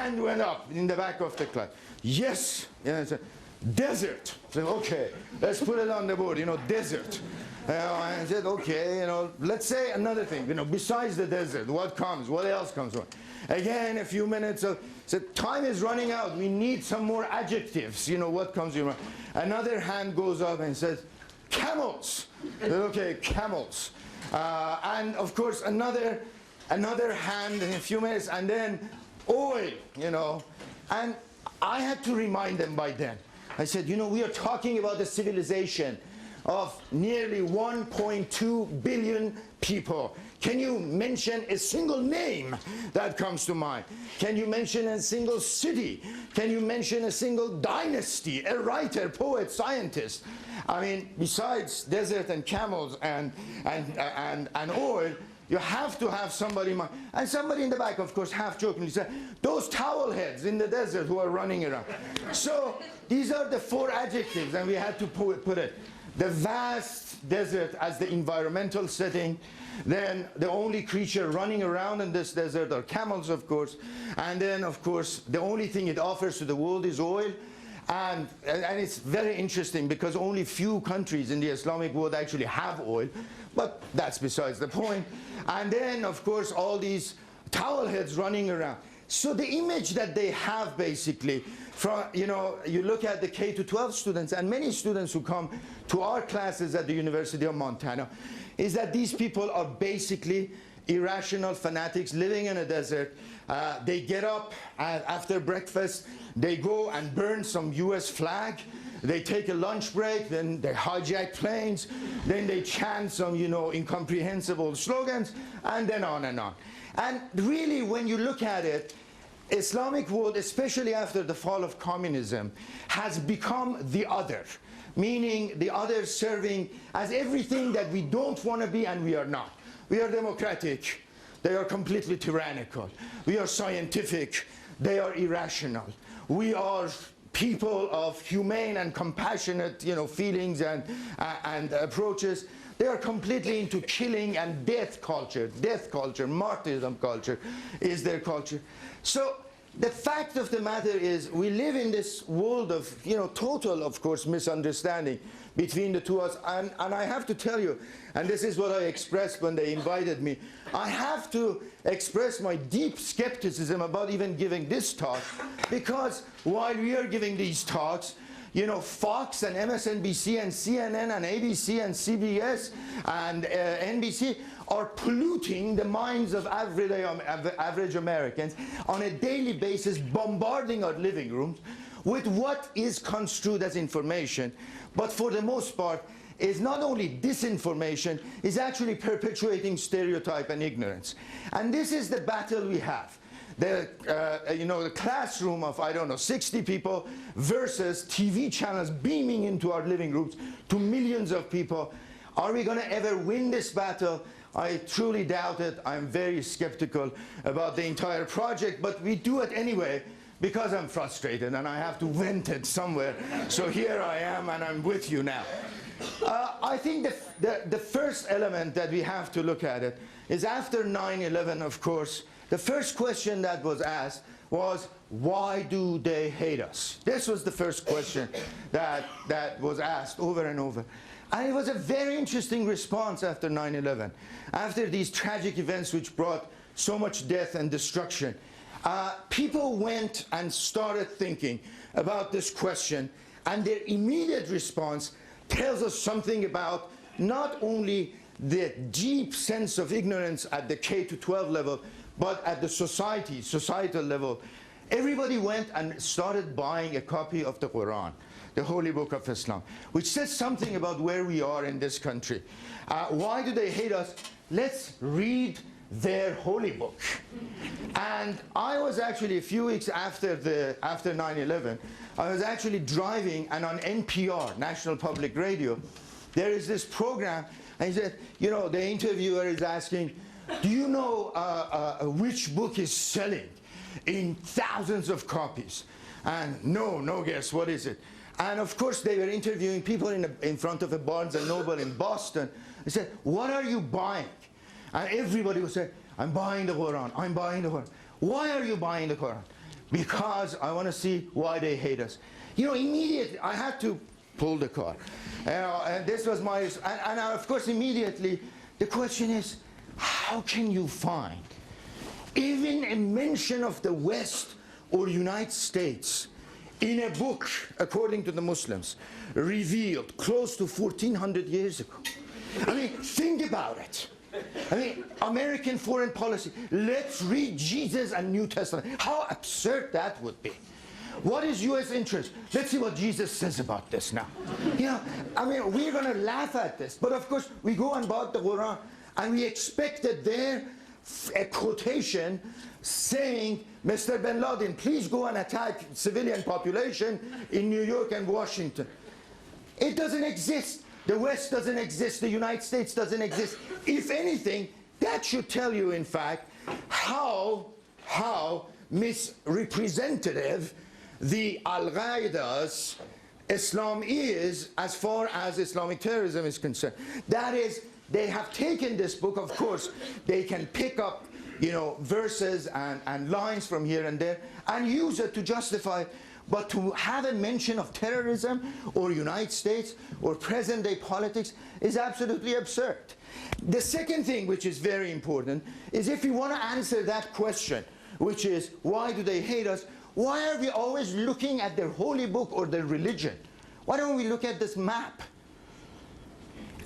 hand went up in the back of the class. Yes. Yeah, I said, desert. I said, okay, let's put it on the board, desert. I said, okay, let's say another thing, besides the desert, what comes? What else comes? Again, a few minutes of, said, time is running out. We need some more adjectives. What comes? Another hand goes up and says, camels. I said, okay, camels. And of course, another hand in a few minutes, and then oil, And I had to remind them by then. I said, we are talking about the civilization of nearly 1.2 billion people. Can you mention a single name that comes to mind? Can you mention a single city? Can you mention a single dynasty, a writer, poet, scientist? I mean, besides desert and camels and oil, you have to have somebody in mind. And somebody in the back, of course, half jokingly said, those towel heads in the desert who are running around. So these are the 4 adjectives, and we had to put it. The vast desert as the environmental setting, then the only creature running around in this desert are camels, of course, and then, of course, the only thing it offers to the world is oil. And it's very interesting because only few countries in the Islamic world actually have oil, but that's besides the point. And then, of course, all these towel heads running around. So the image that they have basically, from, you look at the K-12 students and many students who come to our classes at the University of Montana, is that these people are basically irrational fanatics living in a desert. They get up after breakfast, they go and burn some US flag, they take a lunch break, then they hijack planes, then they chant some, incomprehensible slogans, and then on and on. And really, when you look at it, Islamic world, especially after the fall of communism, has become the other, meaning the other serving as everything that we don't want to be and we are not. We are democratic, they are completely tyrannical. We are scientific, they are irrational. We are people of humane and compassionate, feelings and approaches. They are completely into killing and death culture, martyrdom culture is their culture. So the fact of the matter is we live in this world of, total, of course, misunderstanding between the two of us. And I have to tell you, and this is what I expressed when they invited me, I have to express my deep skepticism about even giving this talk, because while we are giving these talks, Fox and MSNBC and CNN and ABC and CBS and NBC are polluting the minds of average Americans on a daily basis, bombarding our living rooms with what is construed as information, but for the most part is not only disinformation, is actually perpetuating stereotype and ignorance. And this is the battle we have. The classroom of, 60 people versus TV channels beaming into our living rooms to millions of people. Are we going to ever win this battle? I truly doubt it. I'm very skeptical about the entire project, but we do it anyway because I'm frustrated and I have to vent it somewhere. So here I am and I'm with you now. I think the first element that we have to look at it is after 9/11, of course, the first question that was asked was, why do they hate us? This was the first question that was asked over and over. And it was a very interesting response after 9/11. After these tragic events which brought so much death and destruction, people went and started thinking about this question, and their immediate response tells us something about not only the deep sense of ignorance at the K-12 level, but at the societal level. Everybody went and started buying a copy of the Quran, the Holy Book of Islam, which says something about where we are in this country. Why do they hate us? Let's read their holy book. And I was actually, a few weeks after 9/11, I was actually driving, and on NPR, National Public Radio, there is this program, and he said, the interviewer is asking, do you know which book is selling in thousands of copies? And no guess, what is it? And of course they were interviewing people in front of a Barnes & Noble in Boston. They said, what are you buying? And everybody would say, I'm buying the Quran, I'm buying the Quran. Why are you buying the Quran? because I want to see why they hate us. You know, immediately I had to pull the car. And this was my, and of course immediately the question is, how can you find even a mention of the West or United States in a book, according to the Muslims, revealed close to 1400 years ago? I mean, think about it. I mean, American foreign policy, let's read Jesus and New Testament. How absurd that would be. What is U.S. interest? Let's see what Jesus says about this now. You know, I mean, we're going to laugh at this. But of course, we go and bought the Quran, and we expected there a quotation saying, Mr. Bin Laden, please go and attack civilian population in New York and Washington. It doesn't exist. The West doesn't exist. The United States doesn't exist. If anything, that should tell you, in fact, how misrepresentative the Al-Qaeda's Islam is as far as Islamic terrorism is concerned. That is, they have taken this book, of course, they can pick up, you know, verses and lines from here and there and use it to justify. But to have a mention of terrorism or United States or present-day politics is absolutely absurd. The second thing, which is very important, is if you want to answer that question, which is, why do they hate us? Why are we always looking at their holy book or their religion? Why don't we look at this map?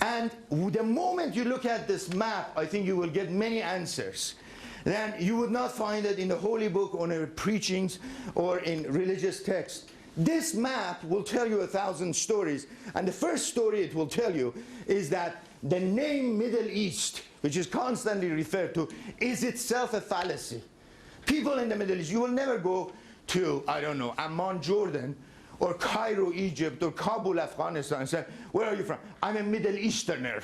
And the moment you look at this map, I think you will get many answers. Then you would not find it in the holy book or in preachings or in religious texts. This map will tell you 1,000 stories. And the first story it will tell you is that the name Middle East, which is constantly referred to, is itself a fallacy. People in the Middle East, you will never go to, I don't know, Amman, Jordan, or Cairo, Egypt, or Kabul, Afghanistan, and say, where are you from? I'm a Middle Easterner.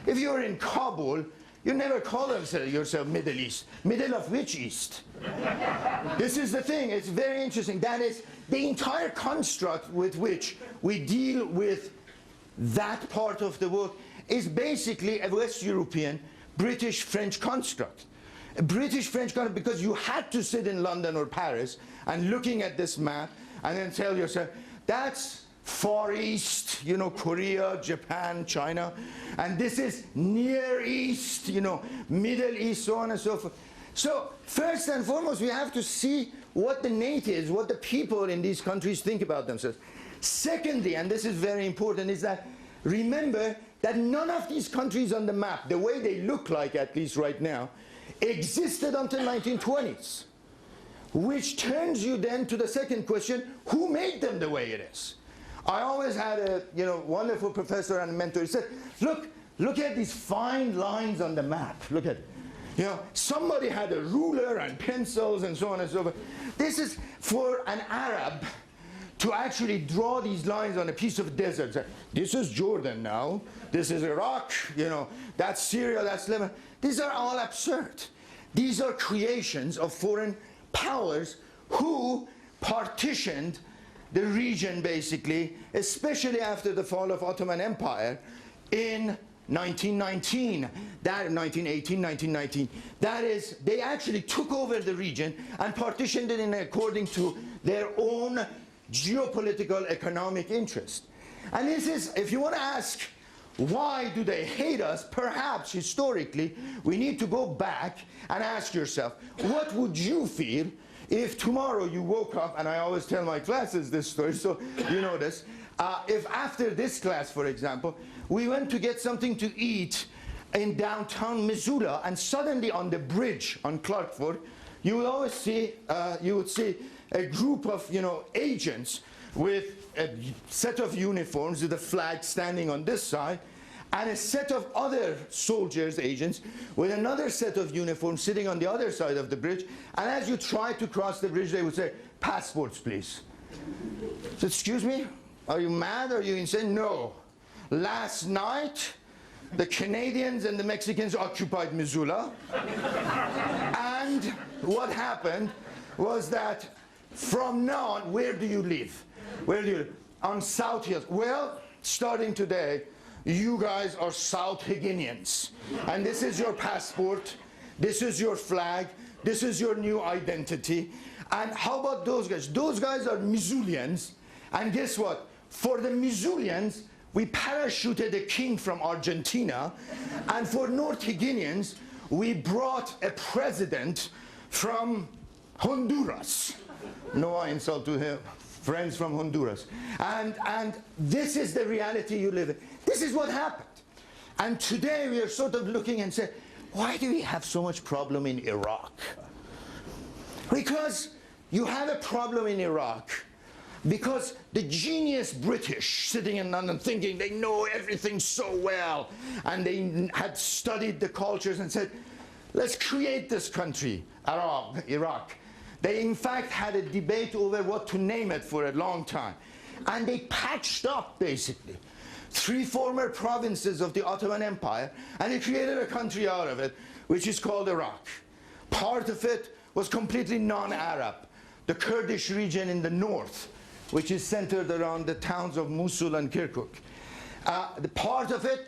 If you're in Kabul, you never call yourself Middle East. Middle of which East? This is the thing. It's very interesting. That is the entire construct with which we deal with that part of the world is basically a West European, British-French construct. A British-French construct because you had to sit in London or Paris and looking at this map and then tell yourself, that's Far East, you know, Korea, Japan, China, and this is Near East, you know, Middle East, so on and so forth. So first and foremost, we have to see what the natives, what the people in these countries think about themselves. Secondly, and this is very important, is that remember that none of these countries on the map, the way they look like, at least right now, existed until 1920s. Which turns you then to the second question, who made them the way it is? I always had a wonderful professor and mentor. He said, look at these fine lines on the map. Look at it. You know, somebody had a ruler and pencils and so on and so forth. This is for an Arab to actually draw these lines on a piece of desert. Say, this is Jordan now. This is Iraq. You know, that's Syria. That's Lebanon. These are all absurd. These are creations of foreign powers who partitioned the region, basically, especially after the fall of Ottoman Empire in 1919, 1918, 1919. That is, they actually took over the region and partitioned it according to their own geopolitical economic interest. And this is, if you want to ask, why do they hate us? Perhaps historically, we need to go back and ask yourself, what would you feel if tomorrow you woke up, and I always tell my classes this story, so you know this, if after this class, for example, we went to get something to eat in downtown Missoula, and suddenly on the bridge on Clarkford, you would always see, a group of, agents with a set of uniforms with a flag standing on this side, and a set of other soldiers, agents, with another set of uniforms sitting on the other side of the bridge. And as you try to cross the bridge, they would say, passports, please. So, excuse me? Are you mad? Are you insane? No. Last night, the Canadians and the Mexicans occupied Missoula. And what happened was that from now on, where do you live? Where do you live? On South Hills. Well, starting today, you guys are South Higginians. And this is your passport. This is your flag. This is your new identity. And how about those guys? Those guys are Missoulians. And guess what? For the Missoulians, we parachuted a king from Argentina. And for North Guineans, we brought a president from Honduras. No insult to him, friends from Honduras. And this is the reality you live in. This is what happened. And today we are sort of looking and saying, why do we have so much problem in Iraq? Because you have a problem in Iraq because the genius British sitting in London thinking they know everything so well, and they had studied the cultures and said, let's create this country, Iraq. They in fact had a debate over what to name it for a long time. And they patched up basically 3 former provinces of the Ottoman Empire, and they created a country out of it, which is called Iraq. Part of it was completely non-Arab, the Kurdish region in the north, which is centered around the towns of Mosul and Kirkuk. The part of it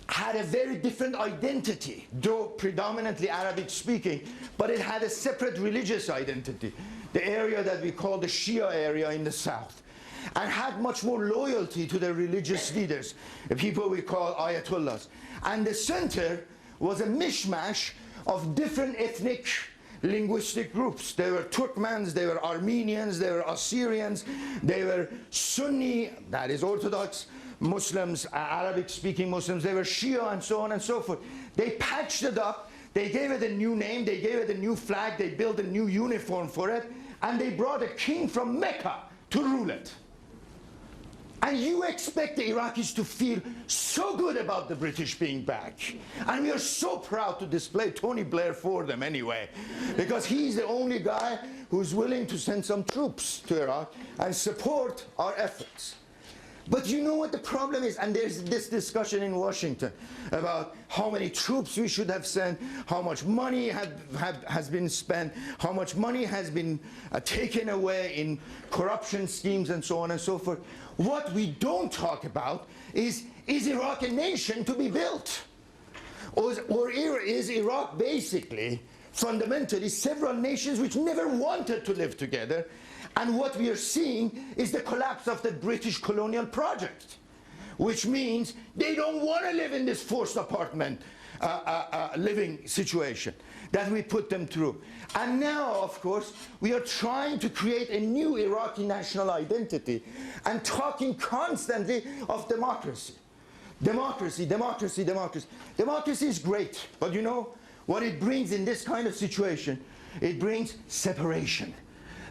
had a very different identity, though predominantly Arabic speaking, but it had a separate religious identity, the area that we call the Shia area in the south, and had much more loyalty to their religious leaders, the people we call Ayatollahs. And the center was a mishmash of different ethnic linguistic groups. They were Turkmens, they were Armenians, they were Assyrians, they were Sunni, that is Orthodox Muslims, Arabic-speaking Muslims, they were Shia, and so on and so forth. They patched it up, they gave it a new name, they gave it a new flag, they built a new uniform for it, and they brought a king from Mecca to rule it. And you expect the Iraqis to feel so good about the British being back. And we are so proud to display Tony Blair for them anyway, because he's the only guy who's willing to send some troops to Iraq and support our efforts. But you know what the problem is? And there's this discussion in Washington about how many troops we should have sent, how much money has been spent, how much money has been taken away in corruption schemes and so on and so forth. What we don't talk about is Iraq a nation to be built? Or is Iraq basically, fundamentally, several nations which never wanted to live together? And what we are seeing is the collapse of the British colonial project, which means they don't want to live in this forced apartment living situation that we put them through. And now, of course, we are trying to create a new Iraqi national identity and talking constantly of democracy. Democracy, democracy, democracy. Democracy is great, but you know what it brings in this kind of situation? It brings separation.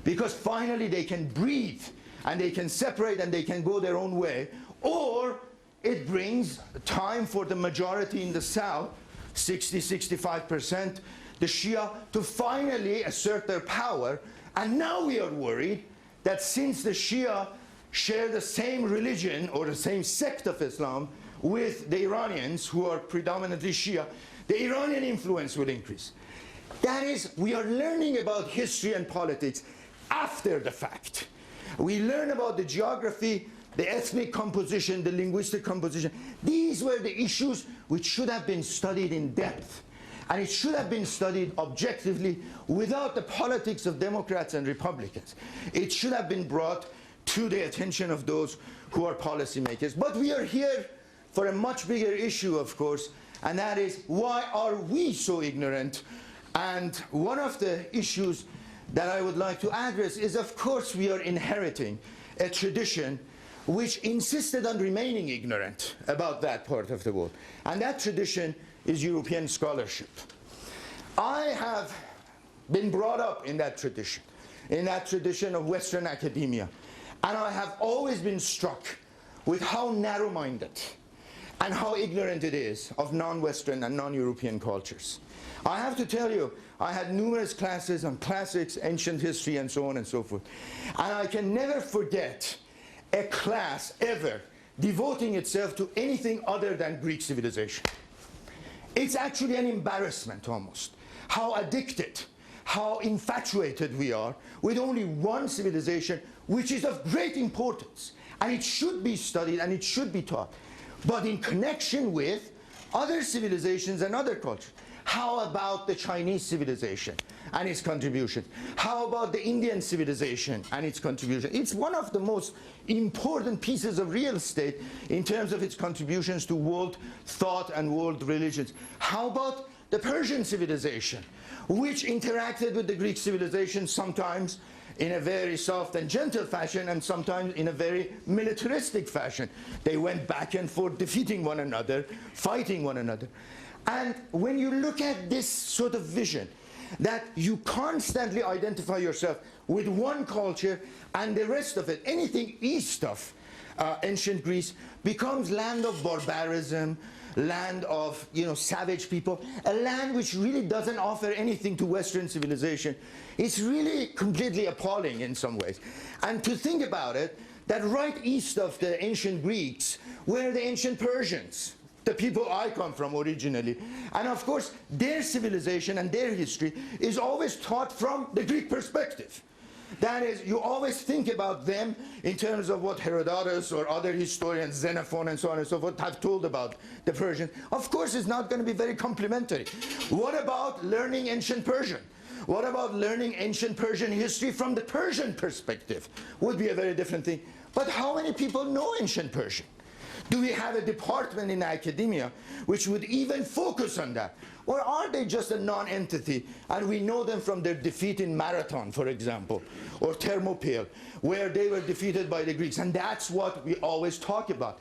Because finally they can breathe and they can separate and they can go their own way. Or it brings time for the majority in the south, 60–65%, the Shia, to finally assert their power. And now we are worried that since the Shia share the same religion or the same sect of Islam with the Iranians, who are predominantly Shia, the Iranian influence will increase. That is, we are learning about history and politics after the fact. We learn about the geography, the ethnic composition, the linguistic composition. These were the issues which should have been studied in depth. And it should have been studied objectively without the politics of Democrats and Republicans. It should have been brought to the attention of those who are policymakers. But we are here for a much bigger issue, of course, and that is, why are we so ignorant? And one of the issues that I would like to address is, of course, we are inheriting a tradition which insisted on remaining ignorant about that part of the world. And that tradition is European scholarship. I have been brought up in that tradition of Western academia. And I have always been struck with how narrow-minded and how ignorant it is of non-Western and non-European cultures. I have to tell you, I had numerous classes on classics, ancient history, and so on and so forth. And I can never forget a class ever devoting itself to anything other than Greek civilization. It's actually an embarrassment almost, how addicted, how infatuated we are with only one civilization, which is of great importance. And it should be studied and it should be taught. But in connection with other civilizations and other cultures. How about the Chinese civilization and its contribution? How about the Indian civilization and its contribution? It's one of the most important pieces of real estate in terms of its contributions to world thought and world religions. How about the Persian civilization, which interacted with the Greek civilization sometimes in a very soft and gentle fashion and sometimes in a very militaristic fashion. They went back and forth, defeating one another, fighting one another. And when you look at this sort of vision, that you constantly identify yourself with one culture and the rest of it, anything east of ancient Greece becomes land of barbarism, land of savage people, a land which really doesn't offer anything to Western civilization. It's really completely appalling in some ways. And to think about it, that right east of the ancient Greeks were the ancient Persians, the people I come from originally. And of course, their civilization and their history is always taught from the Greek perspective. That is, you always think about them in terms of what Herodotus or other historians, Xenophon and so on and so forth, have told about the Persians. Of course, it's not going to be very complimentary. What about learning ancient Persian? What about learning ancient Persian history from the Persian perspective? Would be a very different thing. But how many people know ancient Persian? Do we have a department in academia which would even focus on that? Or are they just a non-entity and we know them from their defeat in Marathon, for example, or Thermopylae, where they were defeated by the Greeks, and that's what we always talk about.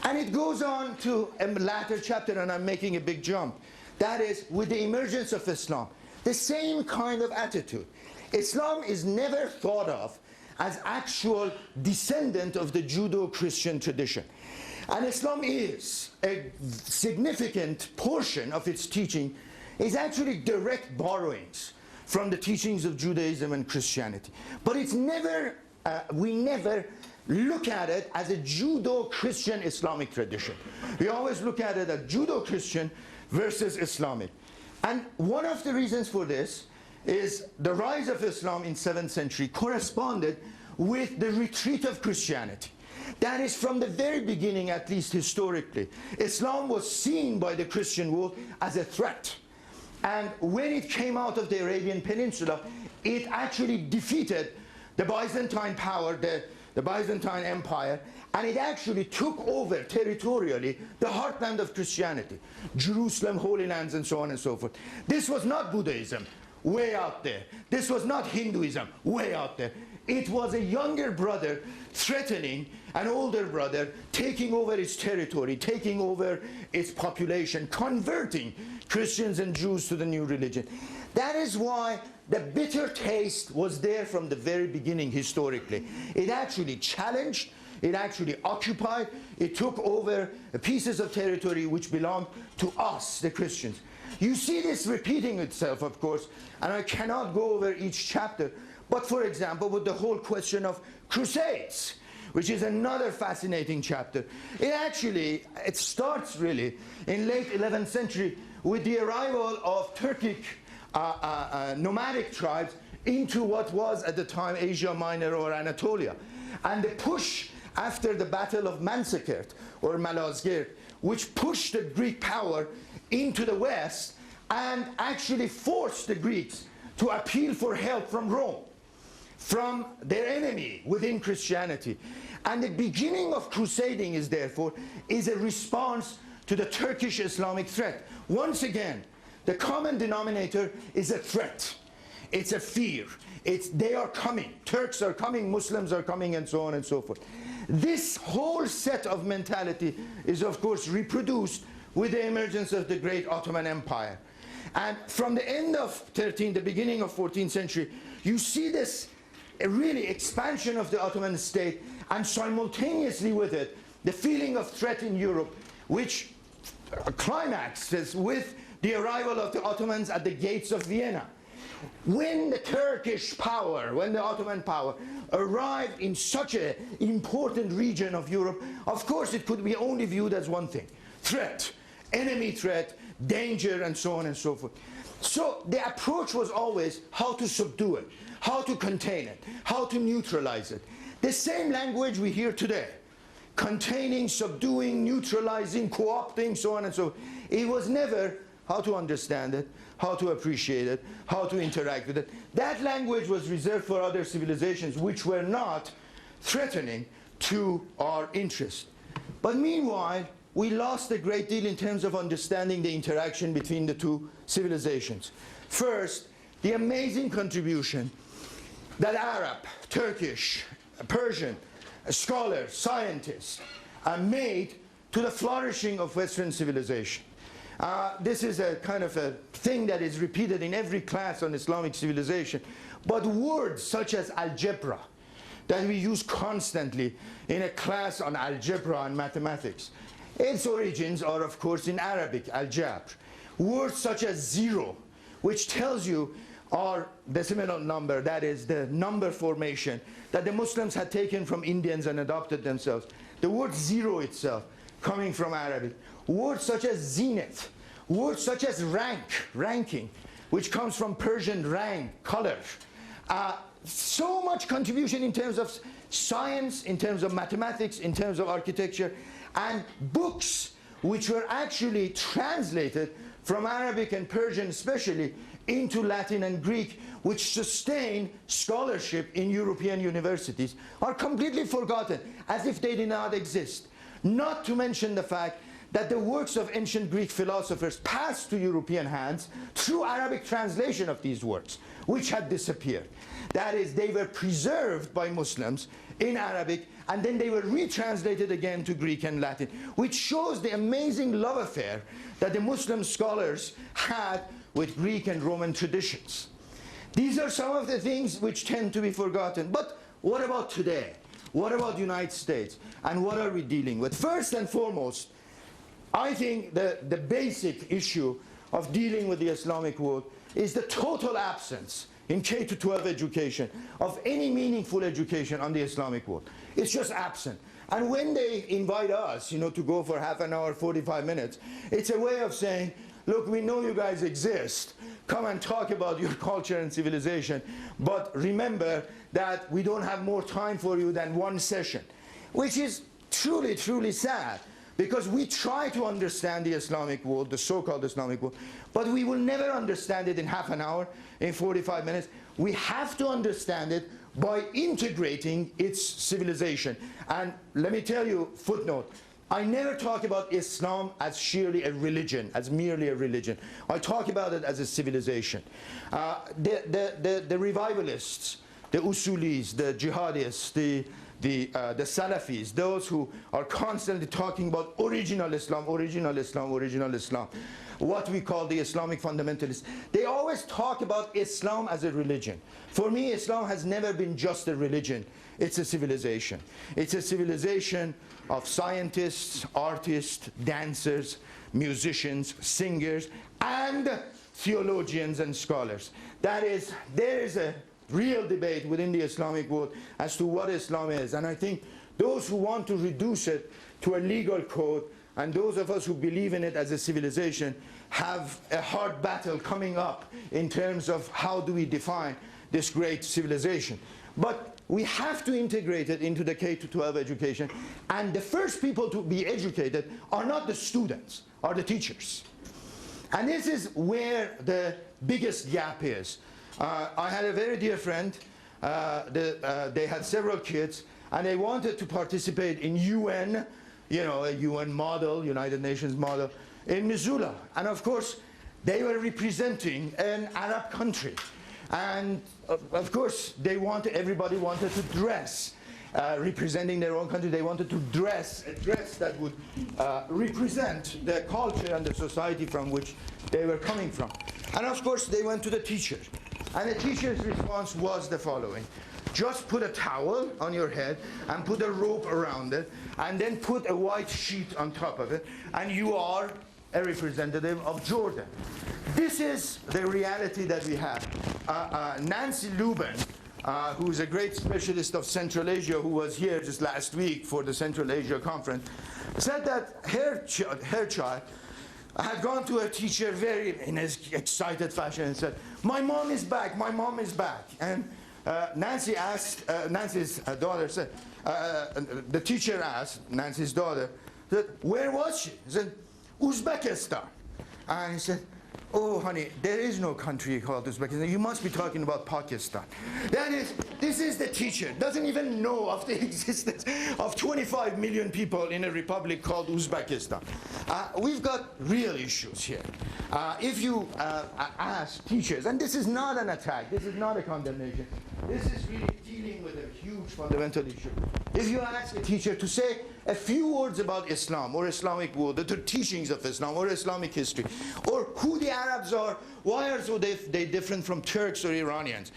And it goes on to a latter chapter, and I'm making a big jump. That is, with the emergence of Islam, the same kind of attitude. Islam is never thought of as actual descendant of the Judeo-Christian tradition. And Islam is a significant portion of its teaching is actually direct borrowings from the teachings of Judaism and Christianity. But it's never, we never look at it as a Judeo-Christian Islamic tradition. We always look at it as Judeo-Christian versus Islamic. And one of the reasons for this is the rise of Islam in 7th century corresponded with the retreat of Christianity. That is, from the very beginning, at least historically, Islam was seen by the Christian world as a threat. And when it came out of the Arabian Peninsula, it actually defeated the Byzantine power, the Byzantine Empire, and it actually took over territorially the heartland of Christianity, Jerusalem, Holy Lands, and so on and so forth. This was not Buddhism, way out there. This was not Hinduism, way out there. It was a younger brother threatening an older brother, taking over its territory, taking over its population, converting Christians and Jews to the new religion. That is why the bitter taste was there from the very beginning historically. It actually challenged, it actually occupied, it took over pieces of territory which belonged to us, the Christians. You see this repeating itself, of course, and I cannot go over each chapter, but for example, with the whole question of crusades, which is another fascinating chapter. It starts really in late 11th century with the arrival of Turkic nomadic tribes into what was at the time Asia Minor or Anatolia. And the push after the Battle of Manzikert or Malazgirt, which pushed the Greek power into the West and actually forced the Greeks to appeal for help from Rome, from their enemy within Christianity. And the beginning of crusading is therefore a response to the Turkish Islamic threat. Once again, the common denominator is a threat. It's a fear. They are coming. Turks are coming, Muslims are coming, and so on and so forth. This whole set of mentality is of course reproduced with the emergence of the great Ottoman Empire. And from the end of 13th, the beginning of 14th century, you see this really expansion of the Ottoman state, and simultaneously with it, the feeling of threat in Europe, which climaxes with the arrival of the Ottomans at the gates of Vienna. When the Turkish power, when the Ottoman power arrived in such an important region of Europe, of course it could be only viewed as one thing: threat, enemy threat, danger, and so on and so forth. So the approach was always how to subdue it, how to contain it, how to neutralize it. The same language we hear today. containing, subduing, neutralizing, co-opting, so on and so forth. It was never how to understand it, how to appreciate it, how to interact with it. That language was reserved for other civilizations which were not threatening to our interest. But meanwhile, we lost a great deal in terms of understanding the interaction between the two civilizations. First, the amazing contribution that Arab, Turkish, Persian scholars, scientists made to the flourishing of Western civilization. This is a kind of a thing that is repeated in every class on Islamic civilization. But words such as algebra, that we use constantly in a class on algebra and mathematics, its origins are, of course, in Arabic, al-jabr. Words such as zero, which tells you our decimal number, that is the number formation that the Muslims had taken from Indians and adopted themselves. The word zero itself coming from Arabic. Words such as zenith, words such as rank, ranking, which comes from Persian rang, color. So much contribution in terms of science, in terms of mathematics, in terms of architecture, and books which were actually translated from Arabic and Persian especially into Latin and Greek, which sustain scholarship in European universities, are completely forgotten, as if they did not exist. Not to mention the fact that the works of ancient Greek philosophers passed to European hands through Arabic translation of these works, which had disappeared. That is, they were preserved by Muslims in Arabic, and then they were retranslated again to Greek and Latin, which shows the amazing love affair that the Muslim scholars had with Greek and Roman traditions. These are some of the things which tend to be forgotten. But what about today? What about the United States? And what are we dealing with? First and foremost, I think the basic issue of dealing with the Islamic world is the total absence in K-12 education of any meaningful education on the Islamic world. It's just absent. And when they invite us, to go for half an hour, 45 minutes, it's a way of saying, look, we know you guys exist. Come and talk about your culture and civilization. But remember that we don't have more time for you than one session, which is truly, truly sad. Because we try to understand the Islamic world, the so-called Islamic world, but we will never understand it in half an hour, in 45 minutes. We have to understand it by integrating its civilization. And let me tell you, footnote, I never talk about Islam as sheerly a religion, as merely a religion. I talk about it as a civilization. The revivalists, the usulis, the jihadists, the Salafis, those who are constantly talking about original Islam, original Islam, original Islam, what we call the Islamic fundamentalists, they always talk about Islam as a religion. For me, Islam has never been just a religion. It's a civilization. It's a civilization of scientists, artists, dancers, musicians, singers, and theologians and scholars. That is, there is a real debate within the Islamic world as to what Islam is. And I think those who want to reduce it to a legal code, and those of us who believe in it as a civilization, have a hard battle coming up in terms of how do we define this great civilization. But we have to integrate it into the K-12 education. And the first people to be educated are not the students, are the teachers. And this is where the biggest gap is. I had a very dear friend, they had several kids, and they wanted to participate in UN, a UN model, United Nations model, in Missoula. And of course, they were representing an Arab country. And of course, everybody wanted to dress, representing their own country. They wanted to dress a dress that would represent the culture and the society from which they were coming from. And of course, they went to the teacher. And the teacher's response was the following: just put a towel on your head and put a rope around it, and then put a white sheet on top of it, and you are a representative of Jordan. This is the reality that we have. Nancy Lubin, who is a great specialist of Central Asia, who was here just last week for the Central Asia conference, said that her child had gone to her teacher in an excited fashion and said, "My mom is back, my mom is back." And Nancy's daughter said, the teacher asked Nancy's daughter, said, where was she? She said, Uzbekistan. And he said, oh, honey, there is no country called Uzbekistan. You must be talking about Pakistan. That is, this is the teacher, doesn't even know of the existence of 25 million people in a republic called Uzbekistan. We've got real issues here. If you ask teachers, and this is not an attack, this is not a condemnation, this is really dealing with a huge fundamental issue. If you ask a teacher to say a few words about Islam or Islamic world, the teachings of Islam or Islamic history, or who the Arabs are, why are they different from Turks or Iranians,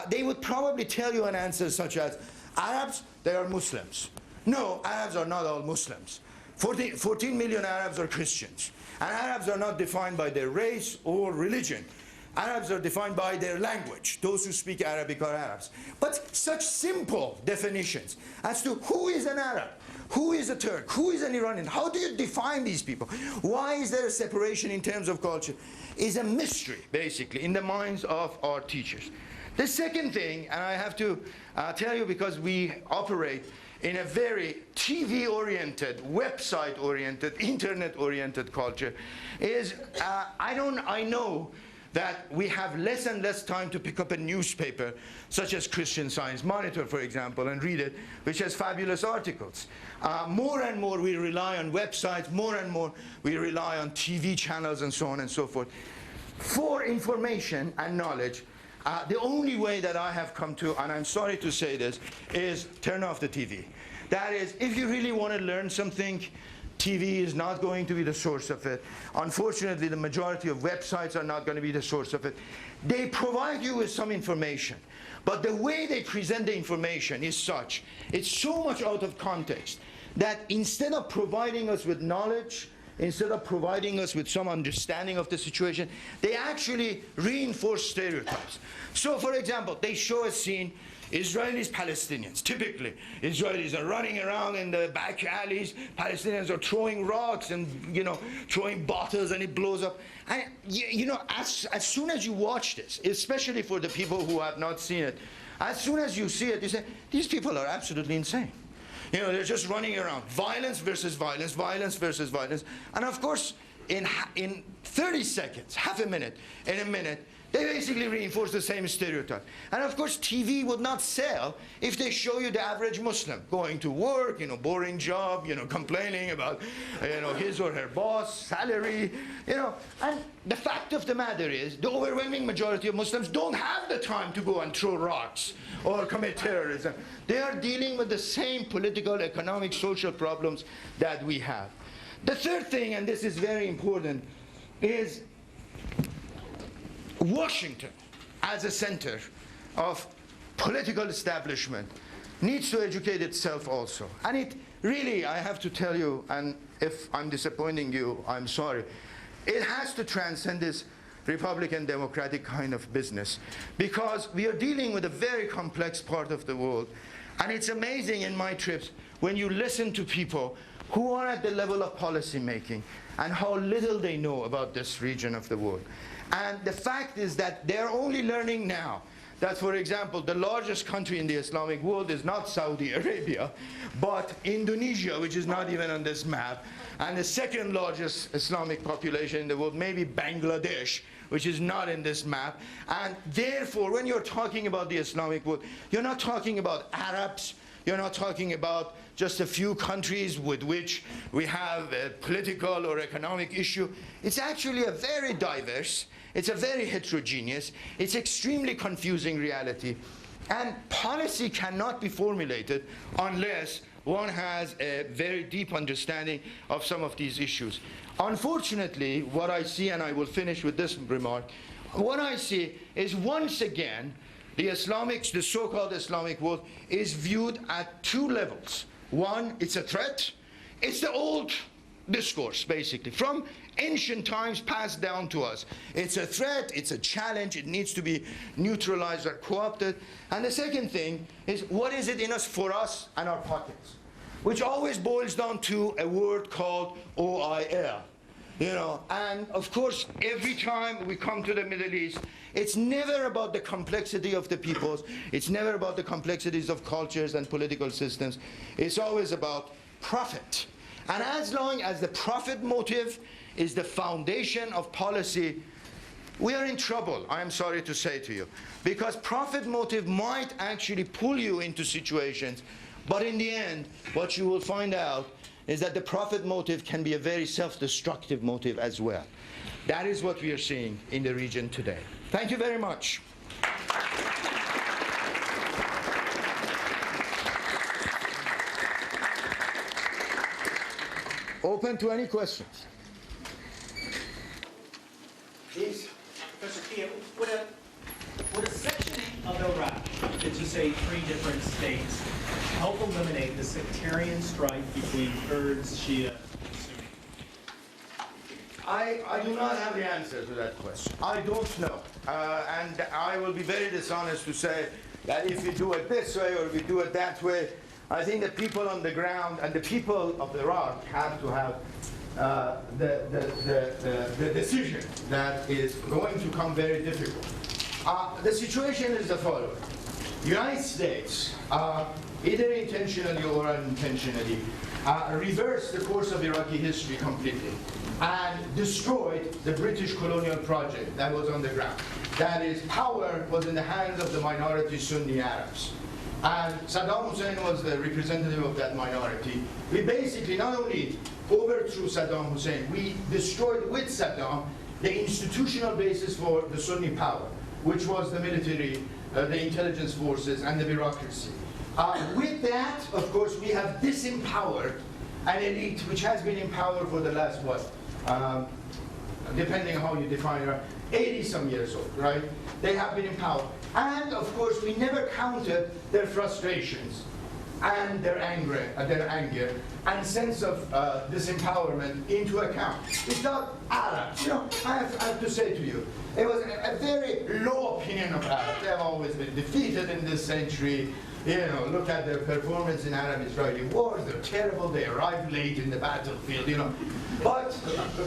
they would probably tell you an answer such as, Arabs, they are Muslims. No, Arabs are not all Muslims. 14 million Arabs are Christians. And Arabs are not defined by their race or religion. Arabs are defined by their language. Those who speak Arabic are Arabs. But such simple definitions as to who is an Arab, who is a Turk, who is an Iranian, how do you define these people? Why is there a separation in terms of culture? Is a mystery, basically, in the minds of our teachers. The second thing, and I have to tell you because we operate in a very TV-oriented, website-oriented, internet-oriented culture, is I know that we have less and less time to pick up a newspaper, such as Christian Science Monitor, for example, and read it, which has fabulous articles. More and more we rely on websites, more and more we rely on TV channels and so on and so forth. For information and knowledge, the only way that I have come to, and I'm sorry to say this, is turn off the TV. That is, if you really want to learn something, TV is not going to be the source of it. Unfortunately, the majority of websites are not going to be the source of it. They provide you with some information, but the way they present the information is such, it's so much out of context, that instead of providing us with knowledge, instead of providing us with some understanding of the situation, they actually reinforce stereotypes. So, for example, they show a scene, Israelis, Palestinians. Typically, Israelis are running around in the back alleys, Palestinians are throwing rocks and, throwing bottles, and it blows up. And, as soon as you watch this, especially for the people who have not seen it, as soon as you see it, you say, these people are absolutely insane. They're just running around. Violence versus violence, violence versus violence. And of course, in 30 seconds, half a minute, in a minute, they basically reinforce the same stereotype. And of course, TV would not sell if they show you the average Muslim going to work, boring job, complaining about, his or her boss, salary, And the fact of the matter is, the overwhelming majority of Muslims don't have the time to go and throw rocks or commit terrorism. They are dealing with the same political, economic, social problems that we have. The third thing, and this is very important, is Washington, as a center of political establishment, needs to educate itself also. And it really, I have to tell you, and if I'm disappointing you, I'm sorry, it has to transcend this Republican Democratic kind of business, because we are dealing with a very complex part of the world. And it's amazing in my trips when you listen to people who are at the level of policy making and how little they know about this region of the world. And the fact is that they're only learning now that, for example, the largest country in the Islamic world is not Saudi Arabia, but Indonesia, which is not even on this map, and the second largest Islamic population in the world, maybe Bangladesh, which is not in this map. And therefore, when you're talking about the Islamic world, you're not talking about Arabs, you're not talking about just a few countries with which we have a political or economic issue. It's actually a very diverse, it's a very heterogeneous, it's extremely confusing reality. And policy cannot be formulated unless one has a very deep understanding of some of these issues. Unfortunately, what I see, and I will finish with this remark, what I see is once again, the so-called Islamic world is viewed at two levels. One, it's a threat. It's the old discourse, basically, from ancient times passed down to us. It's a threat, it's a challenge, it needs to be neutralized or co-opted. And the second thing is, what is it in us for us and our pockets? Which always boils down to a word called OIL. You know, and of course, every time we come to the Middle East, it's never about the complexity of the peoples. It's never about the complexities of cultures and political systems. It's always about profit. And as long as the profit motive is the foundation of policy, we are in trouble, I am sorry to say to you. Because profit motive might actually pull you into situations, but in the end, what you will find out is that the profit motive can be a very self-destructive motive as well. That is what we are seeing in the region today. Thank you very much. Open to any questions. Please. Professor Kia, would a section of Iraq, that you say 3 different states, help eliminate the sectarian strife between Kurds, Shia, and Sunni? I do not have the answer to that question. I don't know. And I will be very dishonest to say that if you do it this way or if you do it that way, I think the people on the ground and the people of Iraq have to have the decision that is going to come very difficult. The situation is the following. The United States, either intentionally or unintentionally, reversed the course of Iraqi history completely and destroyed the British colonial project that was on the ground. That is, power was in the hands of the minority Sunni Arabs. And Saddam Hussein was the representative of that minority. We basically not only overthrew Saddam Hussein, we destroyed with Saddam the institutional basis for the Sunni power, which was the military, the intelligence forces, and the bureaucracy. With that, of course, we have disempowered an elite which has been in power for the last, depending on how you define it, 80-some years old, right? They have been in power. And, of course, we never counted their frustrations and their anger and sense of disempowerment into account. It's not Arabs. You know, I have to say to you, it was a very low opinion of Arabs. They have always been defeated in this century. You know, look at their performance in Arab-Israeli wars. They're terrible. They arrived late in the battlefield, you know. But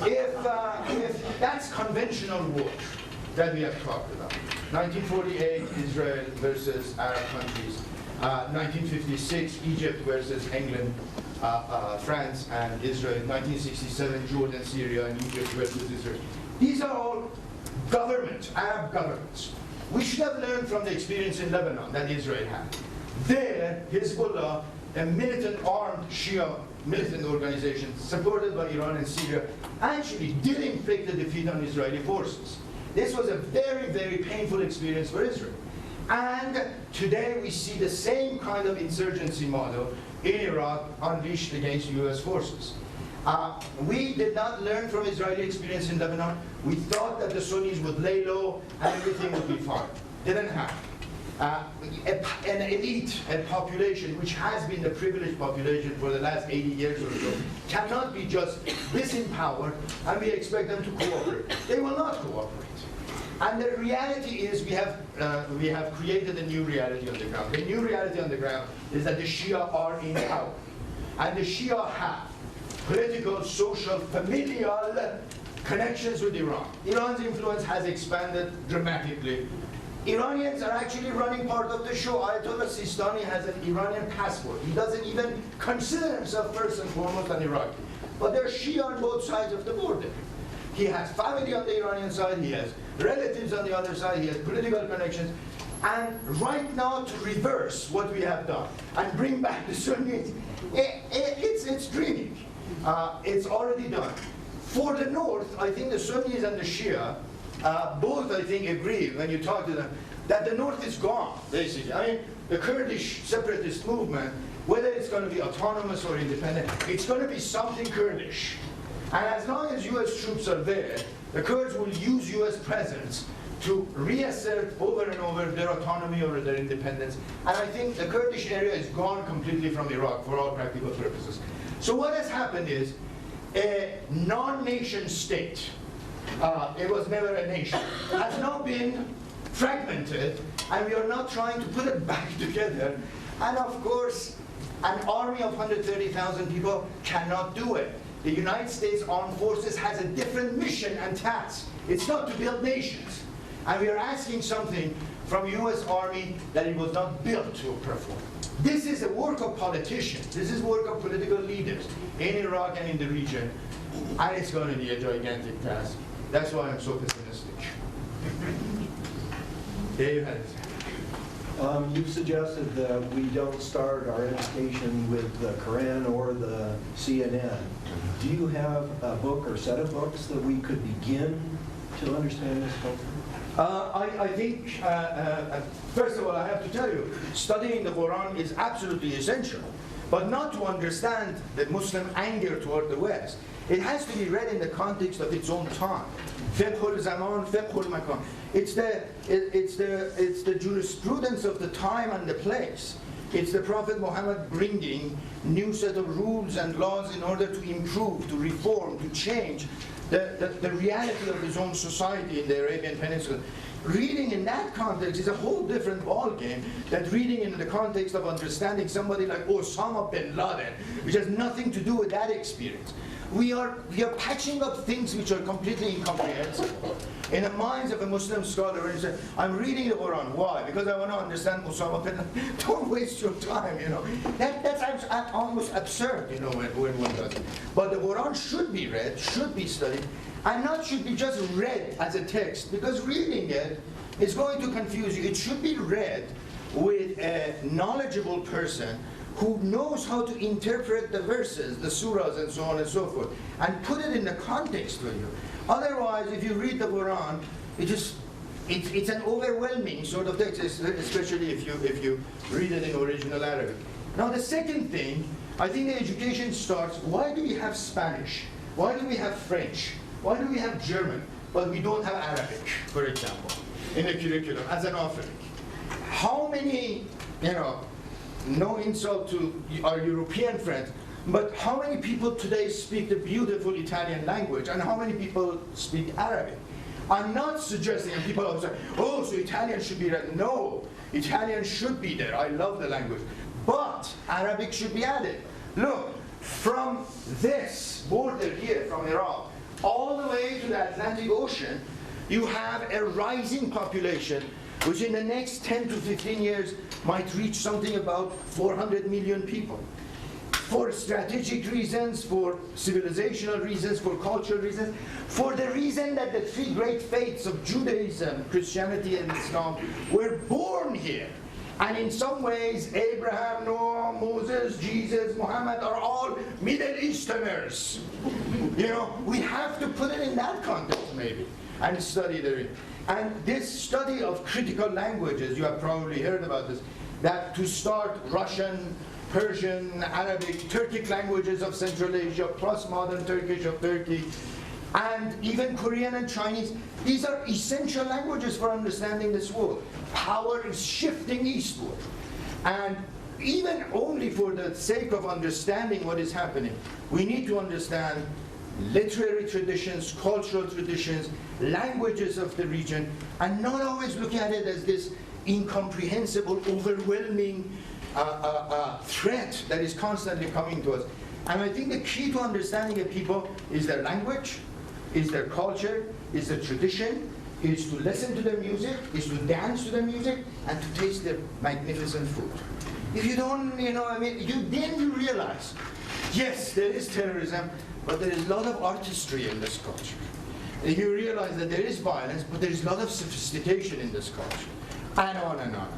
if that's conventional war that we have talked about, 1948, Israel versus Arab countries. 1956, Egypt versus England, France and Israel. 1967, Jordan, Syria, and Egypt versus Israel. These are all governments, Arab governments. We should have learned from the experience in Lebanon that Israel had. There, Hezbollah, a militant armed Shia militant organization supported by Iran and Syria, actually did inflict a defeat on Israeli forces. This was a very, very painful experience for Israel. And today we see the same kind of insurgency model in Iraq unleashed against US forces. We did not learn from Israeli experience in Lebanon. We thought that the Sunnis would lay low and everything would be fine. Didn't happen. An elite, a population which has been the privileged population for the last 80 years or so, cannot be just disempowered and we expect them to cooperate. They will not cooperate. And the reality is we have created a new reality on the ground. The new reality on the ground is that the Shia are in power. And the Shia have political, social, familial connections with Iran. Iran's influence has expanded dramatically. Iranians are actually running part of the show. Ayatollah Sistani has an Iranian passport. He doesn't even consider himself first and foremost an Iraqi. But they're Shia on both sides of the border. He has family on the Iranian side, he has relatives on the other side, he has political connections. And right now to reverse what we have done and bring back the Sunnis, it's dreaming. It's already done. For the North, I think the Sunnis and the Shia, both I think agree when you talk to them, that the North is gone, basically. I mean, the Kurdish separatist movement, whether it's going to be autonomous or independent, it's going to be something Kurdish. And as long as US troops are there, the Kurds will use US presence to reassert over and over their autonomy or their independence. And I think the Kurdish area is gone completely from Iraq for all practical purposes. So what has happened is a non-nation state, it was never a nation, has now been fragmented, and we are now trying to put it back together. And of course, an army of 130,000 people cannot do it. the United States Armed Forces has a different mission and task. It's not to build nations. And we are asking something from U.S. Army that it was not built to perform. This is the work of politicians. This is work of political leaders in Iraq and in the region. And it's going to be a gigantic task. That's why I'm so pessimistic. Dave has. You've suggested that we don't start our education with the Quran or the CNN. Do you have a book or set of books that we could begin to understand this culture? I think, first of all, I have to tell you, studying the Quran is absolutely essential, but not to understand the Muslim anger toward the West. It has to be read in the context of its own time. Fiqhul zaman, fiqhul makan. It's the jurisprudence of the time and the place. It's the Prophet Muhammad bringing new set of rules and laws in order to improve, to reform, to change the reality of his own society in the Arabian Peninsula. Reading in that context is a whole different ballgame than reading in the context of understanding somebody like Osama bin Laden, which has nothing to do with that experience. We are patching up things which are completely incomprehensible in the minds of a Muslim scholar. When you say, I'm reading the Quran. Why? Because I want to understand Osama bin Laden. Don't waste your time, you know. That's almost absurd, you know, when one does it. But the Quran should be read, should be studied, and not should be just read as a text, because reading it is going to confuse you. It should be read with a knowledgeable person who knows how to interpret the verses, the surahs and so on and so forth, and put it in the context for you. Otherwise, if you read the Quran, it's an overwhelming sort of text, especially if you read it in original Arabic. Now the second thing, I think the education starts, why do we have Spanish? Why do we have French? Why do we have German, but we don't have Arabic, for example, in the curriculum as an offering? How many, you know, no insult to our European friends, but how many people today speak the beautiful Italian language, and how many people speak Arabic? I'm not suggesting, and people are saying, oh, so Italian should be there. No, Italian should be there. I love the language. But Arabic should be added. Look, from this border here, from Iraq, all the way to the Atlantic Ocean, you have a rising population which in the next 10 to 15 years might reach something about 400 million people. For strategic reasons, for civilizational reasons, for cultural reasons, for the reason that the three great faiths of Judaism, Christianity, and Islam were born here. And in some ways, Abraham, Noah, Moses, Jesus, Muhammad are all Middle Easterners. You know, we have to put it in that context maybe, and study the. And this study of critical languages, you have probably heard about this, that to start Russian, Persian, Arabic, Turkic languages of Central Asia, plus modern Turkish of Turkey, and even Korean and Chinese, these are essential languages for understanding this world. Power is shifting eastward. And even only for the sake of understanding what is happening, we need to understand literary traditions, cultural traditions, languages of the region, and not always look at it as this incomprehensible, overwhelming threat that is constantly coming to us. And I think the key to understanding a people is their language, is their culture, is their tradition, is to listen to their music, is to dance to their music, and to taste their magnificent food. If you don't, you know, I mean, then you realize, yes, there is terrorism, but there is a lot of artistry in this culture. And you realize that there is violence, but there is a lot of sophistication in this culture. And on and on.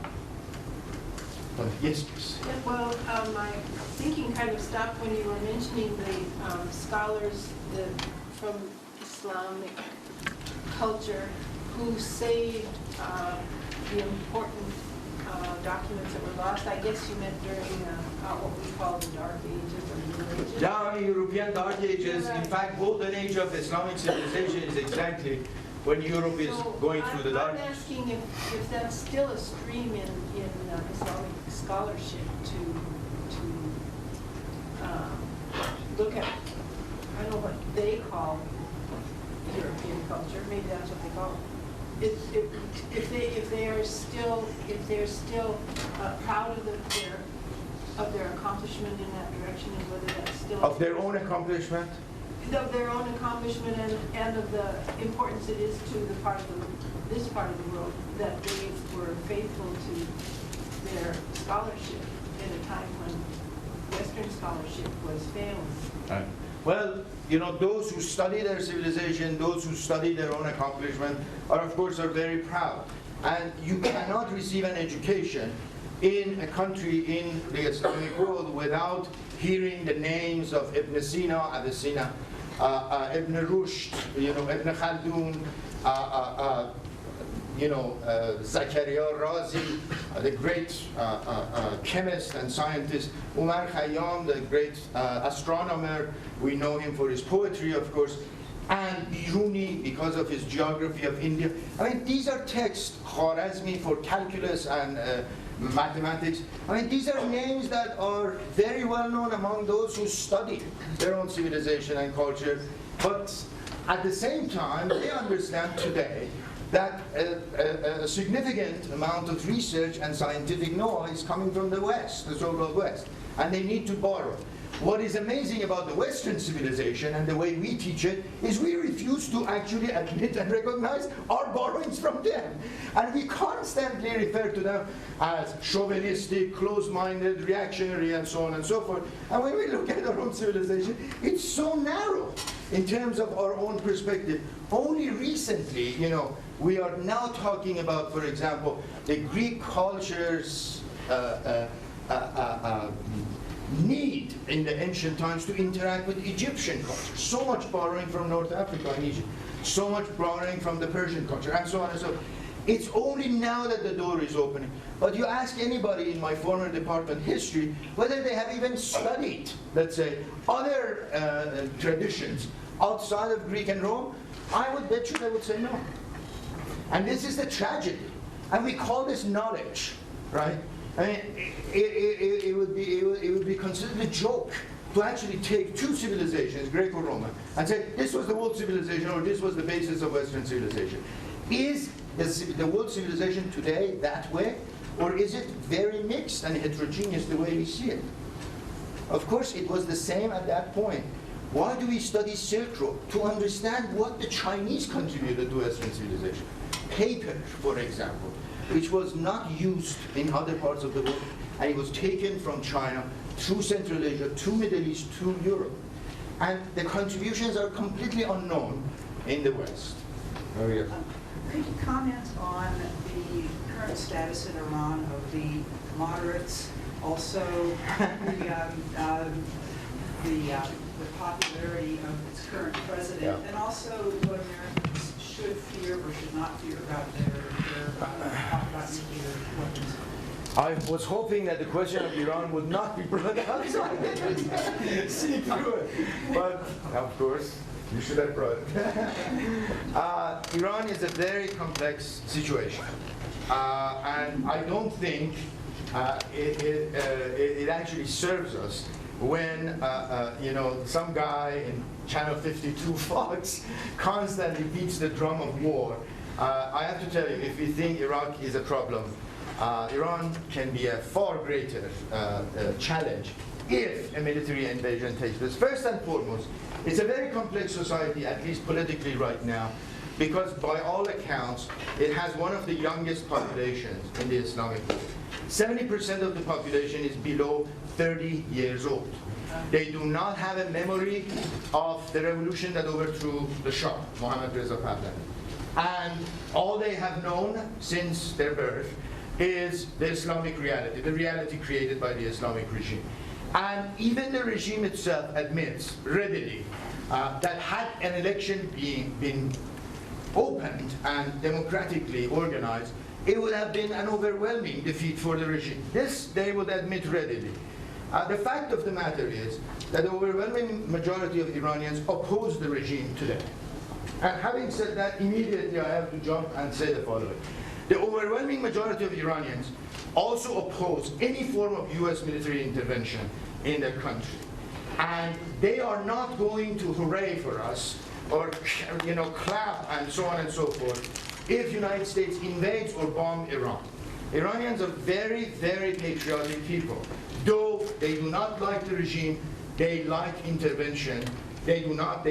But yes, please. Yeah, well, my thinking kind of stopped when you were mentioning the scholars from Islamic culture who saved the important documents that were lost. I guess you meant during what we call the Dark Ages or the Middle Ages. Yeah, European Dark Ages, in fact, golden age of Islamic civilization is exactly when Europe is going through the Dark Ages. I'm asking if that's still a stream in Islamic scholarship to look at, I don't know what they call European culture, maybe that's what they call it. If they're still proud of of their accomplishment in that direction, and whether that's still... Of their own accomplishment? Of their own accomplishment and of the importance it is to the part of this part of the world that they were faithful to their scholarship in a time when Western scholarship was failing. Well, you know, those who study their civilization, those who study their own accomplishment, are of course very proud. And you cannot receive an education in a country in the Islamic world without hearing the names of Ibn Sina, Avicenna, Ibn Rushd, you know, Ibn Khaldun, Zakaria Razi, the great chemist and scientist, Umar Khayyam, the great astronomer. We know him for his poetry, of course, and Biruni because of his geography of India. I mean, these are texts, Khwarazmi for calculus and mathematics. I mean, these are names that are very well known among those who study their own civilization and culture. But at the same time, they understand today that a significant amount of research and scientific know-how is coming from the West, the so-called West, and they need to borrow. What is amazing about the Western civilization and the way we teach it is we refuse to actually admit and recognize our borrowings from them. And we constantly refer to them as chauvinistic, closed-minded, reactionary, and so on and so forth. And when we look at our own civilization, it's so narrow in terms of our own perspective. Only recently, you know, we are now talking about, for example, the Greek culture's need in the ancient times to interact with Egyptian culture. So much borrowing from North Africa and Egypt, so much borrowing from the Persian culture, and so on and so forth. It's only now that the door is opening. But you ask anybody in my former department, history, whether they have even studied, let's say, other traditions outside of Greek and Rome, I would bet you they would say no. And this is the tragedy. And we call this knowledge, right? I mean, it would be considered a joke to actually take two civilizations, Greco-Roman, and say this was the world civilization or this was the basis of Western civilization. Is the world civilization today that way, or is it very mixed and heterogeneous the way we see it? Of course, it was the same at that point. Why do we study Silk Road? To understand what the Chinese contributed to Western civilization. Paper, for example, which was not used in other parts of the world, and it was taken from China through Central Asia to Middle East to Europe. And the contributions are completely unknown in the West. Could you comment on the current status in Iran of the moderates, also the popularity of its current president, and also what Americans should fear or should not fear about their talk about nuclear weapons? I was hoping that the question of Iran would not be brought up, so I didn't see through it. But, of course, you should have brought it. Iran is a very complex situation. And I don't think it actually serves us when some guy in Channel 52 Fox constantly beats the drum of war. I have to tell you, if you think Iraq is a problem, Iran can be a far greater challenge if a military invasion takes place. First and foremost, it's a very complex society, at least politically right now, because by all accounts, it has one of the youngest populations in the Islamic world. 70% of the population is below 30 years old. They do not have a memory of the revolution that overthrew the Shah, Mohammad Reza Pahlavi. And all they have known since their birth is the Islamic reality, the reality created by the Islamic regime. And even the regime itself admits readily that had an election been opened and democratically organized, it would have been an overwhelming defeat for the regime. This they would admit readily. The fact of the matter is that the overwhelming majority of Iranians oppose the regime today. And having said that, immediately I have to jump and say the following. The overwhelming majority of Iranians also oppose any form of US military intervention in their country. And they are not going to hooray for us or clap and so on and so forth if United States invades or bomb Iran. Iranians are very, very patriotic people. Though they do not like the regime, they like intervention. They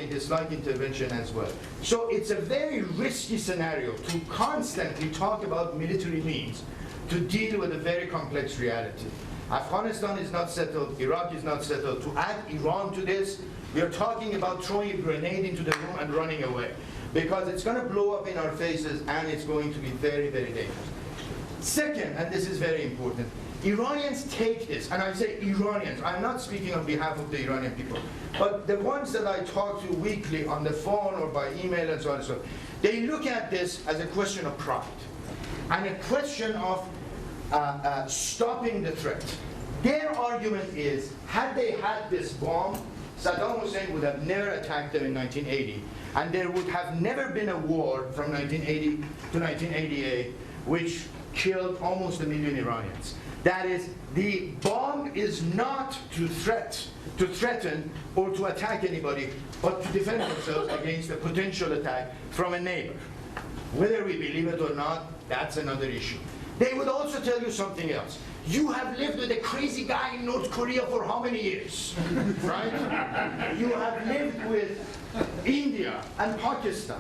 dislike intervention as well. So it's a very risky scenario to constantly talk about military means to deal with a very complex reality. Afghanistan is not settled, Iraq is not settled. To add Iran to this, we are talking about throwing a grenade into the room and running away, because it's going to blow up in our faces and it's going to be very, very dangerous. Second, and this is very important, Iranians take this, and I say Iranians, I'm not speaking on behalf of the Iranian people, but the ones that I talk to weekly on the phone or by email and so on and so on, they look at this as a question of pride and a question of stopping the threat. Their argument is, had they had this bomb, Saddam Hussein would have never attacked them in 1980, and there would have never been a war from 1980 to 1988, which killed almost 1 million Iranians. That is, the bomb is not to threaten or to attack anybody, but to defend themselves against a potential attack from a neighbor. Whether we believe it or not, that's another issue. They would also tell you something else. You have lived with a crazy guy in North Korea for how many years, right? You have lived with India and Pakistan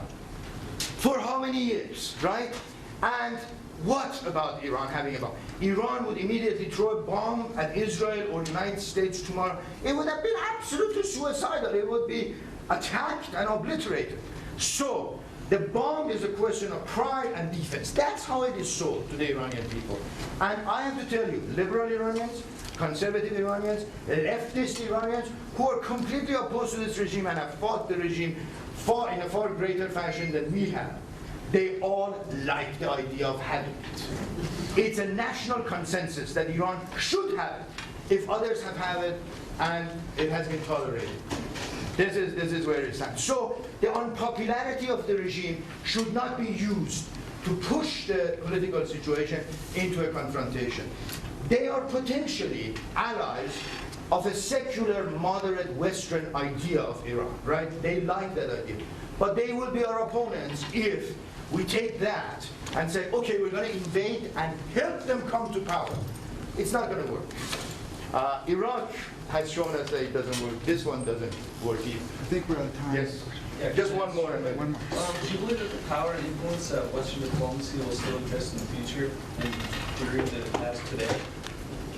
for how many years, right? And what about Iran having a bomb? Iran would immediately throw a bomb at Israel or the United States tomorrow. It would have been absolutely suicidal. It would be attacked and obliterated. So the bomb is a question of pride and defense. That's how it is sold to the Iranian people. And I have to tell you, liberal Iranians, conservative Iranians, leftist Iranians, who are completely opposed to this regime and have fought the regime in a far greater fashion than we have, they all like the idea of having it. It's a national consensus that Iran should have it if others have had it and it has been tolerated. This is where it stands. So the unpopularity of the regime should not be used to push the political situation into a confrontation. They are potentially allies of a secular, moderate Western idea of Iran, right? They like that idea. But they will be our opponents if we take that and say, okay, we're going to invade and help them come to power. It's not going to work. Iraq has shown us that it doesn't work. This one doesn't work either. I think we're out of time. Yes. Yeah, just one more. One more. Do you believe that the power and influence of Western diplomacy will still exist in the future and the degree that it has today?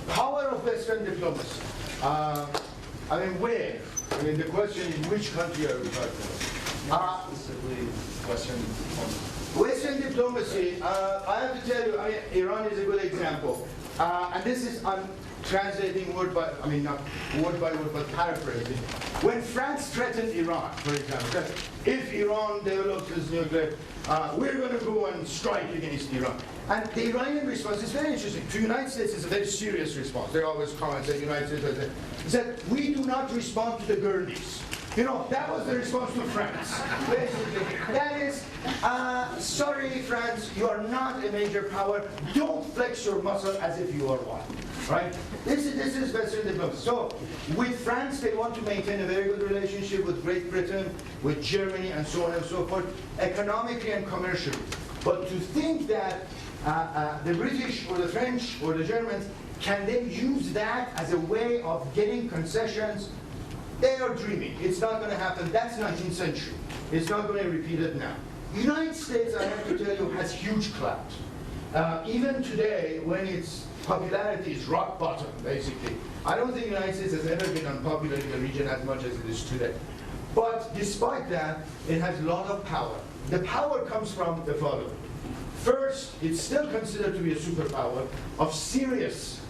Power of Western diplomacy. I mean, where? I mean, the question is, which country are we talking about? Specifically, Western diplomacy. Western diplomacy, I have to tell you, Iran is a good example. And this is, I'm translating word by, I mean, not word by word, but paraphrasing. When France threatened Iran, for example, if Iran develops its nuclear, we're going to go and strike against Iran. And the Iranian response is very interesting. To the United States, it's a very serious response. They always comment that the United States said, we do not respond to the Gurneys. You know, that was the response to France, basically. That is, sorry, France, you are not a major power. Don't flex your muscle as if you are one, right? This is Western diplomacy. So, with France, they want to maintain a very good relationship with Great Britain, with Germany, and so on and so forth, economically and commercially. But to think that the British or the French or the Germans can then use that as a way of getting concessions, they are dreaming. It's not going to happen. That's 19th century. It's not going to repeat it now. The United States, I have to tell you, has huge clout. Even today, when its popularity is rock bottom, basically, I don't think the United States has ever been unpopular in the region as much as it is today. But despite that, it has a lot of power. The power comes from the following. First, it's still considered to be a superpower of serious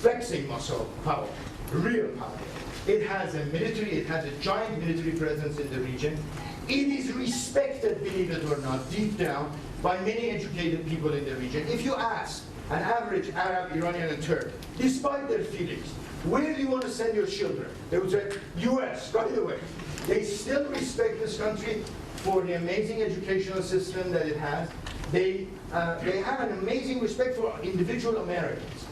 flexing muscle power, real power. It has a military, it has a giant military presence in the region. It is respected, believe it or not, deep down by many educated people in the region. If you ask an average Arab, Iranian, and Turk, despite their feelings, where do you want to send your children? They would say, US, right away. They still respect this country for the amazing educational system that it has. They have an amazing respect for individual Americans.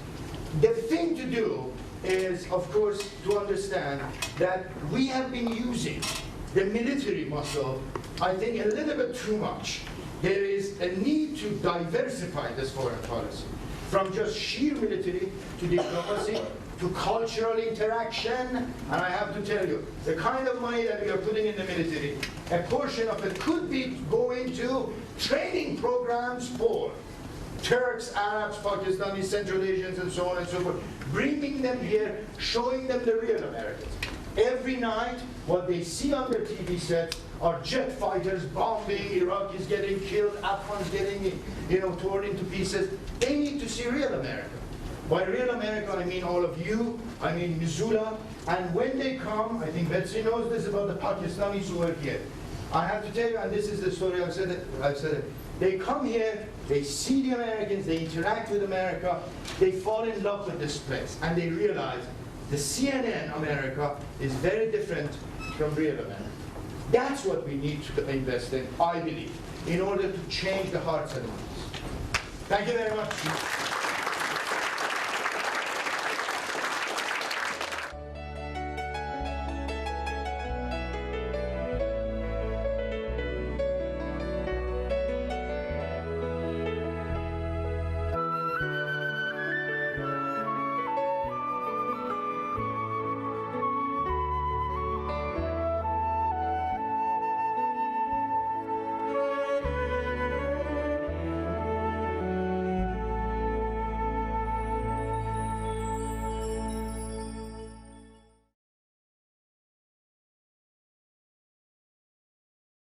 The thing to do is, of course, to understand that we have been using the military muscle, I think, a little bit too much there is a need to diversify this foreign policy from just sheer military to diplomacy to cultural interaction. And I have to tell you, the kind of money that we are putting in the military, a portion of it could be going to training programs for Turks, Arabs, Pakistanis, Central Asians, and so on and so forth, bringing them here, showing them the real Americans. Every night, what they see on their TV sets are jet fighters bombing, Iraqis getting killed, Afghans getting, torn into pieces. They need to see real America. By real America, I mean all of you, I mean Missoula, and when they come, I think Betsy knows this about the Pakistanis who are here. I have to tell you, and this is the story, I've said it, they come here, they see the Americans, they interact with America, they fall in love with this place, and they realize the CNN America is very different from real America. That's what we need to invest in, I believe, in order to change the hearts and minds. Thank you very much.